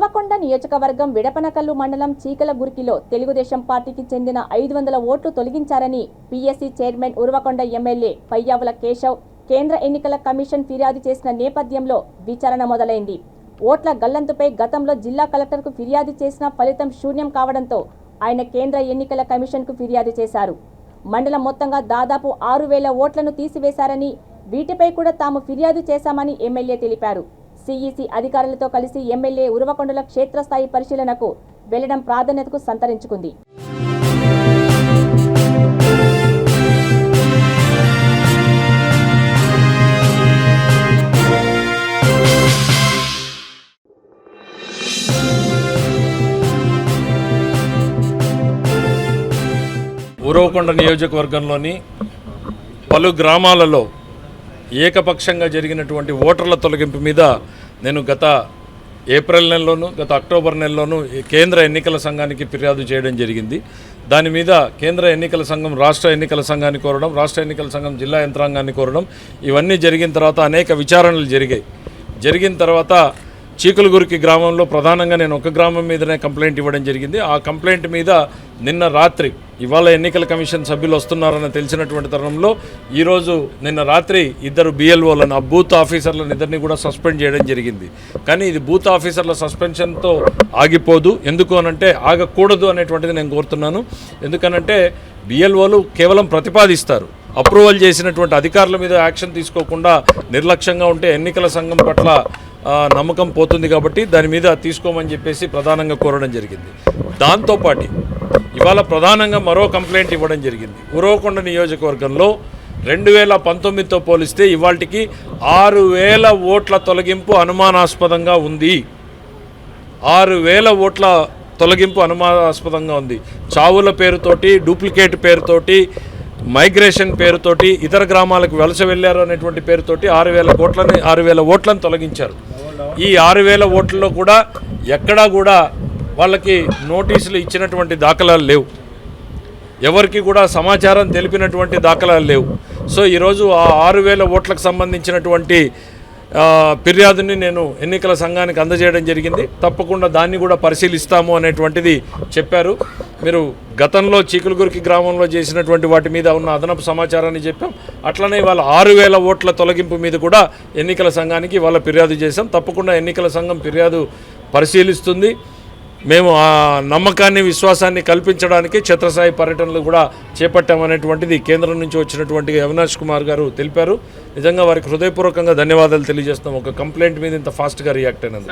ఉరవకొండ నియోజకవర్గం విడపనకల్లు మండలం చీకలగుర్కిలో తెలుగుదేశం పార్టీకి చెందిన 500 ఓట్లు తొలగించారని PSC chairman Uravakonda MLA Payyavula Keshav కేంద్ర ఎన్నికల కమిషన్ ఫిర్యాదు చేసిన నేపథ్యంలో విచారణ మొదలైంది. ఓట్ల గల్లంతుపై గతంలో జిల్లా కలెక్టర్కు ఫిర్యాదు చేసిన ఫలితం శూన్యం కావడంతో ఆయన కేంద్ర ఎన్నికల కమిషన్కు ఫిర్యాదు చేశారు. మండలం మొత్తంగా దాదాపు 6000 ఓట్లను తీసివేశారని, వీటిపై కూడా తాము ఫిర్యాదు చేశామని ఎమ్మెల్యే తెలిపారు. సిఈసి అధికారులతో కలిసి ఎమ్మెల్యే ఉరవకొండల క్షేత్రస్థాయి పరిశీలనకు వెళ్లడం ప్రాధాన్యతకు సంతరించుకుంది. ఉరవకొండ నియోజకవర్గంలోని పలు గ్రామాలలో ఏకపక్షంగా జరిగినటువంటి ఓటర్ల తొలగింపు మీద నేను గత ఏప్రిల్ నెలలోను గత అక్టోబర్ నెలలోను కేంద్ర ఎన్నికల సంఘానికి ఫిర్యాదు చేయడం జరిగింది. దాని మీద కేంద్ర ఎన్నికల సంఘం రాష్ట్ర ఎన్నికల సంఘాన్ని కోరడం, రాష్ట్ర ఎన్నికల సంఘం జిల్లా యంత్రాంగాన్ని కోరడం, ఇవన్నీ జరిగిన తర్వాత అనేక విచారణలు జరిగిన తర్వాత చీకలగురికి గ్రామంలో ప్రధానంగా నేను ఒక గ్రామం మీదనే కంప్లైంట్ ఇవ్వడం జరిగింది. ఆ కంప్లైంట్ మీద నిన్న రాత్రి ఇవాళ ఎన్నికల కమిషన్ సభ్యులు వస్తున్నారని తెలిసినటువంటి తరుణంలో ఈరోజు నిన్న రాత్రి 2 బిఎల్ఓలను ఆ బూత్ ఆఫీసర్లను ఇద్దరిని కూడా సస్పెండ్ చేయడం జరిగింది. కానీ ఇది బూత్ ఆఫీసర్ల సస్పెన్షన్తో ఆగిపోదు. ఎందుకు అనంటే ఆగకూడదు అనేటువంటిది నేను కోరుతున్నాను. ఎందుకనంటే బిఎల్ఓలు కేవలం ప్రతిపాదిస్తారు, అప్రూవల్ చేసినటువంటి అధికారుల మీద యాక్షన్ తీసుకోకుండా నిర్లక్ష్యంగా ఉంటే ఎన్నికల సంఘం పట్ల నమ్మకం పోతుంది. కాబట్టి దాని మీద తీసుకోమని చెప్పేసి ప్రధానంగా కోరడం జరిగింది. దాంతోపాటు ఇవాళ ప్రధానంగా మరో కంప్లైంట్ ఇవ్వడం జరిగింది. ఉరవకొండ నియోజకవర్గంలో 2019తో పోలిస్తే ఇవాళకి 6000 ఓట్ల తొలగింపు అనుమానాస్పదంగా ఉంది. 6000 ఓట్ల తొలగింపు అనుమానాస్పదంగా ఉంది. చావుల పేరుతోటి, డూప్లికేట్ పేరుతోటి, మైగ్రేషన్ పేరుతోటి, ఇతర గ్రామాలకు వలస వెళ్ళారు అనేటువంటి పేరుతోటి 6000 ఓట్లను తొలగించారు. ఈ 6000 ఓట్లలో కూడా ఎక్కడా కూడా వాళ్ళకి నోటీసులు ఇచ్చినటువంటి దాఖలాలు లేవు, ఎవరికి కూడా సమాచారం తెలిపినటువంటి దాఖలాలు లేవు. సో ఈరోజు ఆ 6000 ఓట్లకు సంబంధించినటువంటి ఫిర్యాదుని నేను ఎన్నికల సంఘానికి అందజేయడం జరిగింది. తప్పకుండా దాన్ని కూడా పరిశీలిస్తాము అనేటువంటిది చెప్పారు. మీరు గతంలో చీకలగురికి గ్రామంలో చేసినటువంటి వాటి మీద ఉన్న అదనపు సమాచారాన్ని చెప్పాం. అట్లనే వాళ్ళ 6000 ఓట్ల తొలగింపు మీద కూడా ఎన్నికల సంఘానికి వాళ్ళ ఫిర్యాదు చేశాం. తప్పకుండా ఎన్నికల సంఘం ఫిర్యాదు పరిశీలిస్తుంది. మేము ఆ నమ్మకాన్ని, విశ్వాసాన్ని కల్పించడానికి క్షేత్రస్థాయి పర్యటనలు కూడా చేపట్టామనేటువంటిది కేంద్రం నుంచి వచ్చినటువంటి అవినాష్ కుమార్ గారు తెలిపారు. నిజంగా వారికి హృదయపూర్వకంగా ధన్యవాదాలు తెలియజేస్తాం. ఒక కంప్లైంట్ మీద ఇంత ఫాస్ట్గా రియాక్ట్ అయినందుకు.